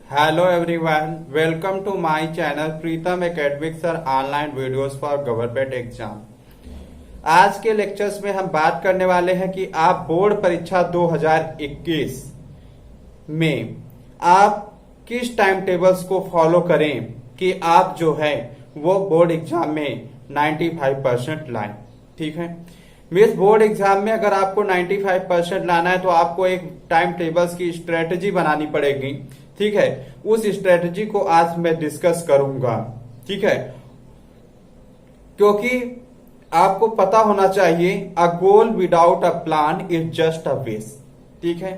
Hello everyone, welcome to my channel Pritam Academics और online videos for government exam. आज के lectures में हम बात करने वाले हैं कि आप बोर्ड परीक्षा 2021 में आप किस टाइम टेबल्स को फॉलो करें कि आप जो है वो बोर्ड एग्जाम में 95% लाएं। ठीक है, इस बोर्ड एग्जाम में अगर आपको 95% लाना है तो आपको एक टाइम टेबल्स की स्ट्रेटजी बनानी पड़ेगी। ठीक है, उस स्ट्रेटजी को आज मैं डिस्कस करूंगा। ठीक है, क्योंकि आपको पता होना चाहिए a goal without a plan is just a waste. ठीक है,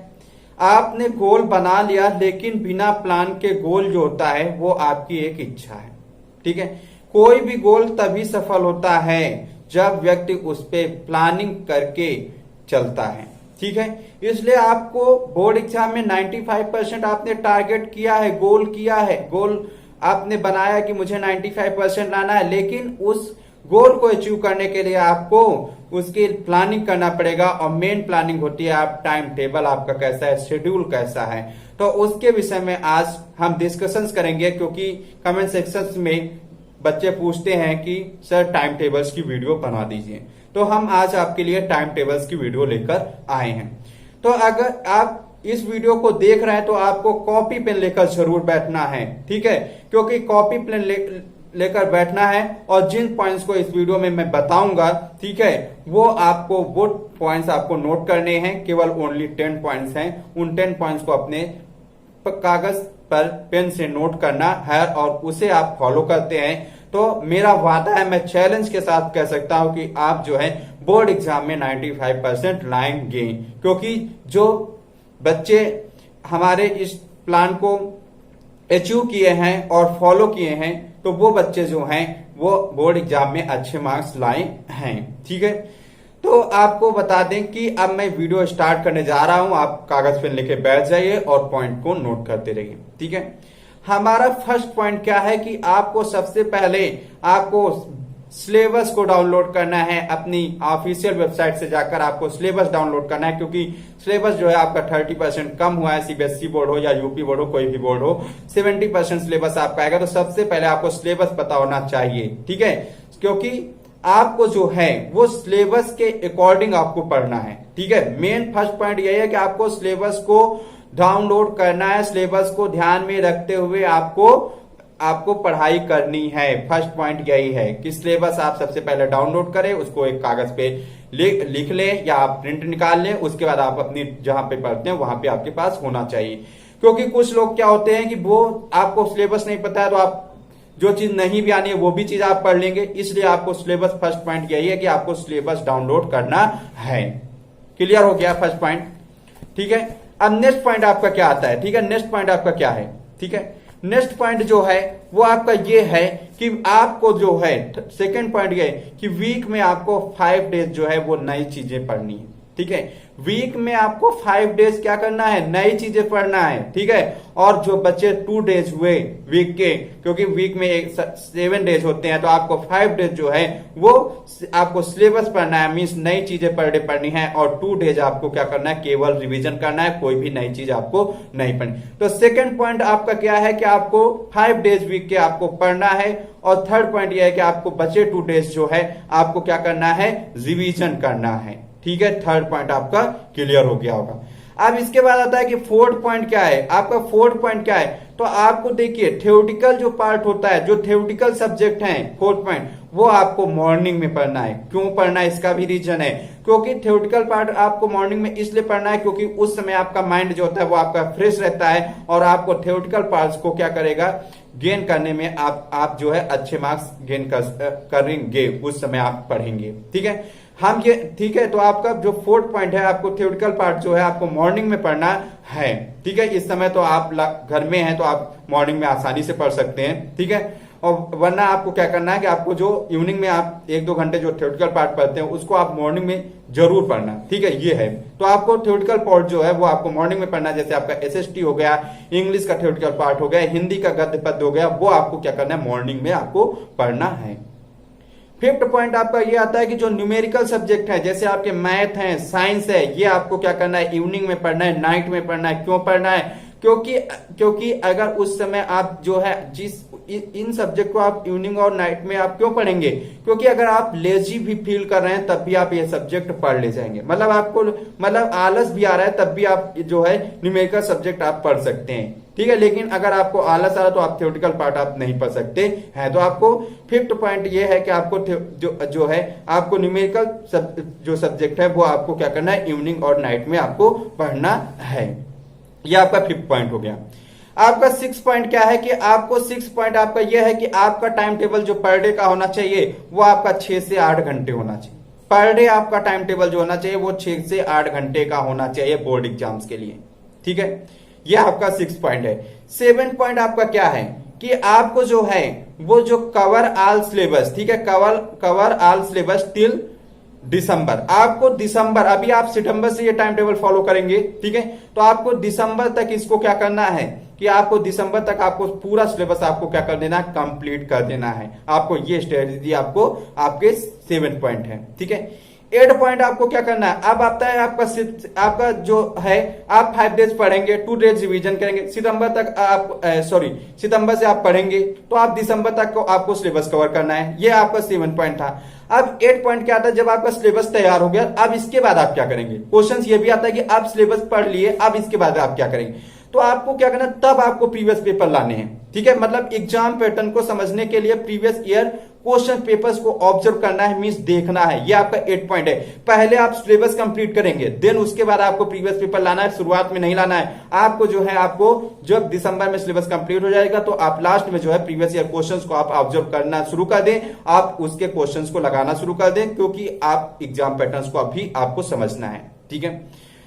आपने गोल बना लिया लेकिन बिना प्लान के गोल जो होता है वो आपकी एक इच्छा है। ठीक है, कोई भी गोल तभी सफल होता है जब व्यक्ति उस पे प्लानिंग करके चलता है। ठीक है, इसलिए आपको बोर्ड एग्जाम में 95% आपने टारगेट किया है, गोल किया है, गोल आपने बनाया कि मुझे 95% लाना है, लेकिन उस गोल को अचीव करने के लिए आपको उसकी प्लानिंग करना पड़ेगा। और मेन प्लानिंग होती है आप टाइम टेबल आपका कैसा है, शेड्यूल कैसा है। तो उसके विषय में आज हम डिस्कशंस करेंगे, क्योंकि कमेंट सेक्शंस में बच्चे पूछते हैं कि सर टाइम टेबल्स की वीडियो बना दीजिए। तो हम आज आपके लिए टाइम टेबल्स की वीडियो लेकर आए हैं। तो अगर आप इस वीडियो को देख रहे हैं तो आपको कॉपी पेन लेकर जरूर बैठना है। ठीक है, क्योंकि कॉपी पेन लेकर बैठना है और जिन पॉइंट्स को इस वीडियो में मैं बताऊंगा, ठीक है, वो पॉइंट्स आपको नोट करने हैं। केवल ओनली 10 पॉइंट्स हैं। उन 10 पॉइंट्स को अपने कागज पर पेन से नोट करना है और उसे आप फॉलो करते हैं तो मेरा वादा है, मैं चैलेंज के साथ कह सकता हूं कि आप जो है बोर्ड एग्जाम में 95% लाएंगे। क्योंकि जो बच्चे हमारे इस प्लान को अचीव किए हैं और फॉलो किए हैं तो वो बच्चे जो हैं वो बोर्ड एग्जाम में अच्छे मार्क्स लाए हैं। ठीक है, तो आपको बता दें कि अब मैं वीडियो स्टार्ट करने जा रहा हूं। आप कागज पेन लेके बैठ जाइए और पॉइंट को नोट करते रहिए। ठीक है, हमारा फर्स्ट पॉइंट क्या है कि आपको सबसे पहले आपको सिलेबस को डाउनलोड करना है। अपनी ऑफिशियल वेबसाइट से जाकर आपको सिलेबस डाउनलोड करना है, क्योंकि सिलेबस जो है आपका 30% कम हुआ है। सीबीएसई बोर्ड हो या यूपी बोर्ड हो, कोई भी बोर्ड हो, 70% सिलेबस आपका आएगा। तो सबसे पहले आपको सिलेबस पता होना चाहिए। ठीक है, क्योंकि आपको जो है वो सिलेबस के अकॉर्डिंग आपको पढ़ना है। ठीक है, मेन फर्स्ट पॉइंट यही है कि आपको सिलेबस को डाउनलोड करना है। सिलेबस को ध्यान में रखते हुए आपको पढ़ाई करनी है। फर्स्ट पॉइंट यही है कि सिलेबस आप सबसे पहले डाउनलोड करें, उसको एक कागज पे लिख लें या आप प्रिंट निकाल लें। उसके बाद आप अपनी जहां पे पढ़ते हैं वहां पे आपके पास होना चाहिए। क्योंकि कुछ लोग क्या होते हैं कि वो आपको सिलेबस नहीं पता है तो आप जो चीज नहीं भी आनी है वो भी चीज आप पढ़ लेंगे। इसलिए आपको सिलेबस, फर्स्ट पॉइंट यही है कि आपको सिलेबस डाउनलोड करना है। क्लियर हो गया फर्स्ट पॉइंट? ठीक है, अब नेक्स्ट पॉइंट आपका क्या आता है? ठीक है, नेक्स्ट पॉइंट आपका क्या है? ठीक है, नेक्स्ट पॉइंट जो है वो आपका ये है कि आपको जो है सेकंड पॉइंट ये है कि वीक में आपको 5 डेज जो है वो नई चीजें पढ़नी है। ठीक है, वीक में आपको 5 डेज क्या करना है? नई चीजें पढ़ना है। ठीक है, और जो बच्चे 2 डेज हुए वीक के, क्योंकि वीक में 7 डेज होते हैं, तो आपको 5 डेज जो है वो आपको सिलेबस पढ़ना है, मीन्स नई चीजें पर डे पढ़नी है। और 2 डेज आपको क्या करना है? केवल रिवीजन करना है, कोई भी नई चीज आपको नहीं पढ़नी। तो सेकंड पॉइंट आपका क्या है कि आपको 5 डेज वीक के आपको पढ़ना है। और थर्ड पॉइंट यह है कि आपको बचे 2 डेज जो है आपको क्या करना है? रिवीजन करना है। ठीक है, थर्ड पॉइंट आपका क्लियर हो गया होगा। अब इसके बाद आता है कि फोर्थ पॉइंट क्या है आपका? फोर्थ पॉइंट क्या है? तो आपको देखिए थ्योरेटिकल जो पार्ट होता है, जो थ्योरेटिकल सब्जेक्ट है, फोर्थ पॉइंट वो आपको मॉर्निंग में पढ़ना है। क्यों पढ़ना है? इसका भी रीजन है, क्योंकि थ्योरेटिकल पार्ट आपको मॉर्निंग में इसलिए पढ़ना है क्योंकि उस समय आपका माइंड जो होता है वो आपका फ्रेश रहता है और आपको थ्योरेटिकल पार्ट्स को क्या करेगा? गेन करने में आप जो है अच्छे मार्क्स गेन करेंगे, उस समय आप पढ़ेंगे। ठीक है, हम ये ठीक है, तो आपका जो फोर्थ पॉइंट है आपको थ्योरेटिकल पार्ट जो है आपको मॉर्निंग में पढ़ना है। ठीक है, इस समय तो आप घर में हैं तो आप मॉर्निंग में आसानी से पढ़ सकते हैं। ठीक है, और वरना आपको क्या करना है कि आपको जो इवनिंग में आप 1-2 घंटे जो थ्योरेटिकल पार्ट पढ़ते हैं उसको आप मॉर्निंग में जरूर पढ़ना। ठीक है, ये है। तो आपको थ्योरेटिकल पार्ट जो है वो आपको मॉर्निंग में पढ़ना है। जैसे आपका एसएसटी हो गया, इंग्लिश का थ्योरेटिकल पार्ट हो गया, हिंदी का गद्य पद्य हो गया, वो आपको क्या करना है? मॉर्निंग में आपको पढ़ना है। फिफ्थ पॉइंट आपका ये आता है कि जो न्यूमेरिकल सब्जेक्ट है, जैसे आपके मैथ है, साइंस है, ये आपको क्या करना है? इवनिंग में पढ़ना है, नाइट में पढ़ना है। क्यों पढ़ना है? क्योंकि अगर उस समय आप जो है इन सब्जेक्ट को आप इवनिंग और नाइट में आप क्यों पढ़ेंगे, क्योंकि अगर आप लेजी भी फील कर रहे हैं तब भी आप ये सब्जेक्ट पढ़ ले जाएंगे, मतलब आपको मतलब आलस भी आ रहा है तब भी आप जो है न्यूमेरिकल सब्जेक्ट आप पढ़ सकते हैं, ठीक है। लेकिन अगर आपको आलस आ रहा तो आप थ्योरेटिकल पार्ट आप नहीं पढ़ सकते हैं। तो आपको फिफ्थ पॉइंट ये है कि आपको जो है आपको न्यूमेरिकल जो सब्जेक्ट है वो आपको क्या करना है, इवनिंग और नाइट में आपको पढ़ना है। ये आपका फिफ्थ पॉइंट हो गया। आपका सिक्स पॉइंट क्या है कि आपको सिक्स पॉइंट आपका यह है कि आपका टाइम टेबल जो पर डे का होना चाहिए वो आपका 6 से 8 घंटे होना चाहिए। पर डे आपका टाइम टेबल जो होना चाहिए वो 6 से 8 घंटे का होना चाहिए बोर्ड एग्जाम्स के लिए, ठीक है। यह आपका 6 पॉइंट है। 7 पॉइंट आपका क्या है कि आपको जो है वो जो कवर ऑल सिलेबस, ठीक है, कवर ऑल सिलेबस टिल दिसंबर, आपको दिसंबर, अभी आप सितंबर से ये टाइम टेबल फॉलो करेंगे, ठीक है, तो आपको दिसंबर तक इसको क्या करना है कि आपको दिसंबर तक आपको पूरा सिलेबस आपको क्या कर देना है, कंप्लीट कर देना है। आपको ये स्ट्रेटेजी आपको आपके 7 पॉइंट है, ठीक है। 8 पॉइंट आपको क्या करना है, अब आता है आपका जो है आप 5 डेज पढ़ेंगे, 2 डेज रिवीजन करेंगे, सितंबर तक आप सितंबर से आप पढ़ेंगे तो आप दिसंबर तक को आपको सिलेबस कवर करना है। ये आपका 7 पॉइंट था। अब 8 पॉइंट क्या आता है, जब आपका सिलेबस तैयार हो गया अब इसके बाद आप क्या करेंगे, क्वेश्चन ये भी आता है कि आप सिलेबस पढ़ लिए अब इसके बाद आप क्या करेंगे, तो आपको क्या करना, तब आपको प्रीवियस पेपर लाने हैं, ठीक है। मतलब एग्जाम पैटर्न को समझने के लिए प्रीवियस ईयर क्वेश्चन पेपर्स को ऑब्जर्व करना है, मींस देखना है। ये आपका 8 पॉइंट है। पहले आप सिलेबस कंप्लीट करेंगे, देन उसके बाद आपको प्रीवियस पेपर लाना है, शुरुआत में नहीं लाना है। आपको जो है आपको जब दिसंबर में सिलेबस कंप्लीट हो जाएगा तो आप लास्ट में जो है प्रीवियस ईयर क्वेश्चंस को आप ऑब्जर्व करना शुरू कर दें, आप उसके क्वेश्चंस को लगाना शुरू कर दें, क्योंकि आप एग्जाम पैटर्न को अभी आपको समझना है, ठीक है।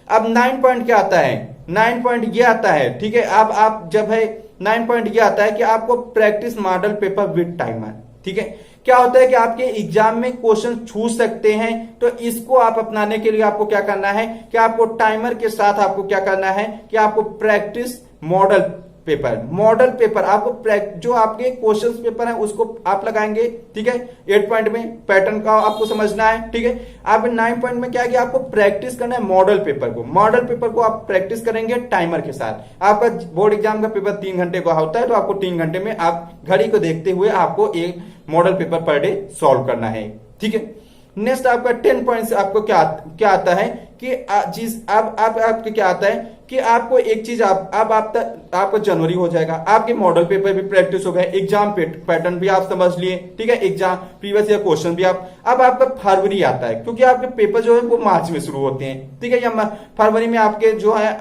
अब 9 पॉइंट क्या आता है, 9 पॉइंट ये आता है, ठीक है। अब आप जब है 9 पॉइंट ये आता है कि आपको practice model paper with timer, ठीक है। क्या होता है कि आपके एग्जाम में क्वेश्चन छूट सकते हैं, तो इसको आप अपनाने के लिए आपको क्या करना है कि आपको टाइमर के साथ आपको क्या करना है कि आपको प्रैक्टिस मॉडल पेपर आपको जो आपके क्वेश्चंस पेपर है उसको आप लगाएंगे, ठीक है। 8 पॉइंट में पैटर्न का आपको समझना है, ठीक है। आप 9 पॉइंट में क्या है कि आपको प्रैक्टिस करना है मॉडल पेपर को आप प्रैक्टिस करेंगे टाइमर के साथ। आपका बोर्ड एग्जाम का पेपर 3 घंटे का होता है, तो आपको 3 घंटे में आप घड़ी को देखते हुए आपको एक model paper per day solve करना है, ठीक है। नेक्स्ट आपका 10 पॉइंट आपको क्या आता है कि आपके क्या आता है कि आपको एक चीज आपका जनवरी हो जाएगा, आपके मॉडल पेपर भी प्रैक्टिस हो गए, एग्जाम पैटर्न भी आप समझ लिए, ठीक है, एग्जाम प्रीवियस ईयर क्वेश्चन भी अब आपका फरवरी आता है, क्योंकि आपके पेपर जो है वो मार्च में शुरू होते हैं, ठीक है, या फरवरी में आपके जो है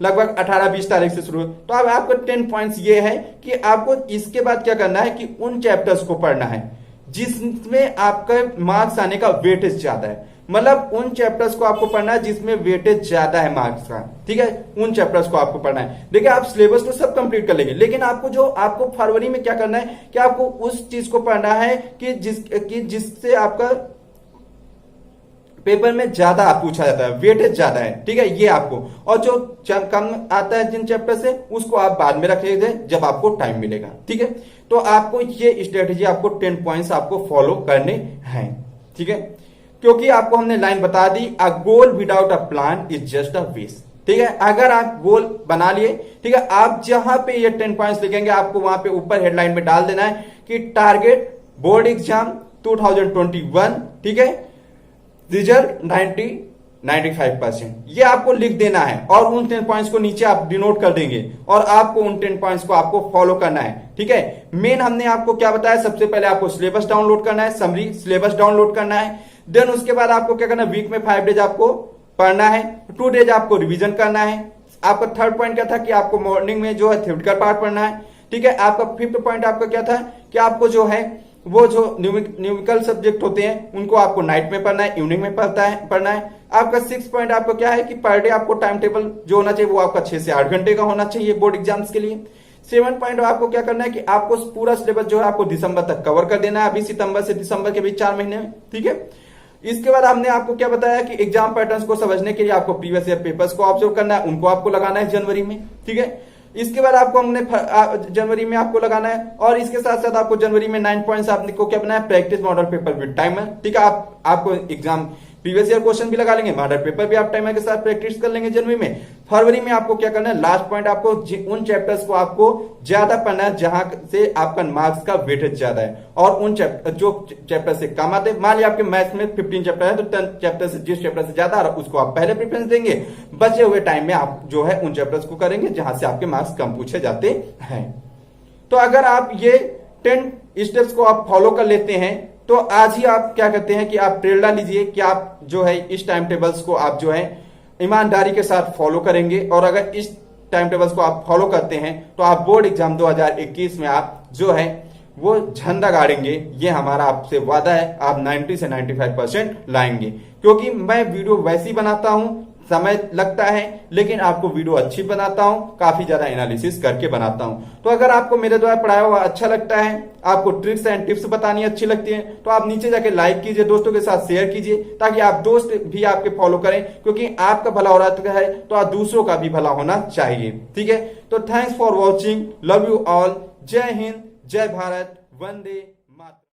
लगभग 18-20 तारीख से शुरू। तो अब आपको 10 पॉइंट्स ये है कि आपको इसके बाद क्या करना है कि उन चैप्टर्स को पढ़ना है जिसमें आपका मार्क्स आने का वेटेज ज्यादा है, मतलब उन चैप्टर्स को आपको पढ़ना है जिसमें वेटेज ज्यादा है मार्क्स का, ठीक है, उन चैप्टर्स को आपको पढ़ना है। देखिए आप सिलेबस तो सब कंप्लीट कर लेंगे, लेकिन आपको फरवरी में क्या करना है कि आपको उस चीज को पढ़ना है कि जिससे आपका पेपर में ज्यादा पूछा जाता है, वेटेज ज्यादा है, ठीक है, ये आपको, और जो कम आता है जिन चैप्टर से उसको आप बाद में रख लीजिए जब आपको टाइम मिलेगा, ठीक है। तो आपको ये स्ट्रेटेजी आपको 10 पॉइंट्स आपको फॉलो करने हैं, ठीक है, क्योंकि आपको हमने लाइन बता दी, a goal without a plan is just a waste, ठीक है। अगर आप गोल बना लिए, ठीक है, आप जहां पे ये 10 पॉइंट्स लिखेंगे आपको वहां पे ऊपर हेडलाइन में डाल देना है कि टारगेट बोर्ड एग्जाम 2021, ठीक है, रिजल्ट 95%, ये आपको लिख देना है और उन 10 पॉइंट्स को नीचे आप डिनोट कर देंगे और आपको उन 10 पॉइंट्स को आपको फॉलो करना है, ठीक है। मेन हमने आपको क्या बताया, सबसे पहले आपको सिलेबस डाउनलोड करना है, समरी सिलेबस डाउनलोड करना है, देन उसके बाद आपको क्या करना है, वीक में 5 डेज आपको पढ़ना है, 2 डेज आपको रिवीजन करना है। आपका 3rd पॉइंट क्या था कि आपको मॉर्निंग में जो है थ्योरेटिकल पार्ट पढ़ना है, ठीक है। आपका 5th पॉइंट आपका क्या था कि आपको जो है वो जो न्यूमेरिकल सब्जेक्ट होते हैं उनको आपको नाइट में पढ़ना है, इवनिंग में पढ़ना है। आपका 6th पॉइंट आपको क्या है कि पर डे आपको टाइम टेबल जो होना चाहिए वो आपका 6 से 8 घंटे का होना चाहिए बोर्ड एग्जाम्स के लिए। 7 पॉइंट आपको क्या करना है कि आपको पूरा सिलेबस जो है आपको दिसंबर तक कवर कर देना है, अभी सितंबर से दिसंबर के बीच 4 महीने में, ठीक है। इसके बाद हमने आपको क्या बताया कि एग्जाम पैटर्न्स को समझने के लिए आपको प्रीवियस ईयर पेपर्स को ऑब्जर्व करना है, उनको आपको लगाना है जनवरी में, ठीक है। इसके बाद आपको हमने जनवरी में आपको लगाना है, और इसके साथ साथ आपको जनवरी में 9 पॉइंट्स आपको क्या बनाया, practice model paper with timer, ठीक है। आपको एग्जाम प्रीवियस ईयर क्वेश्चन भी लगा लेंगे, मॉडल पेपर भी आप टाइम के साथ प्रैक्टिस कर लेंगे जनवरी में। फरवरी में आपको क्या करना है, लास्ट पॉइंट आपको उन चैप्टर्स को आपको ज्यादा पढ़ना है जहां से आपका मार्क्स का वेटेज ज्यादा है, और उन जो चैप्टर से कम आते हैं, मान लिया आपके मैथ्स में 15 चैप्टर है तो 10 चैप्टर से जिस चैप्टर से ज्यादा आ रहा है उसको आप पहले प्रेफरेंस देंगे, बचे हुए टाइम में आप जो है उन चैप्टर्स को करेंगे जहां से आपके मार्क्स कम पूछे जाते हैं। तो अगर आप ये 10 स्टेप्स को आप फॉलो कर लेते हैं तो आज ही आप क्या कहते हैं कि आप प्रेरणा लीजिए कि आप जो है इस टाइम टेबल्स को आप जो है ईमानदारी के साथ फॉलो करेंगे, और अगर इस टाइम टेबल्स को आप फॉलो करते हैं तो आप बोर्ड एग्जाम 2021 में आप जो है वो झंडा गाड़ेंगे। ये हमारा आपसे वादा है, आप 90 से 95% लाएंगे, क्योंकि मैं वीडियो वैसी बनाता हूं, समय लगता है लेकिन आपको वीडियो अच्छी बनाता हूं, काफी ज्यादा एनालिसिस करके बनाता हूं। तो अगर आपको मेरे द्वारा पढ़ाया हुआ अच्छा लगता है, आपको ट्रिक्स एंड टिप्स बतानी अच्छी लगती है, तो आप नीचे जाके लाइक कीजिए, दोस्तों के साथ शेयर कीजिए, ताकि आप दोस्त भी आपके फॉलो करें, क्योंकि आपका भला हो रहा है तो आप दूसरों का भी भला होना चाहिए। ठीक है, तो thanks for watching, love you all, जय हिंद, जय भारत, वंदे मातरम।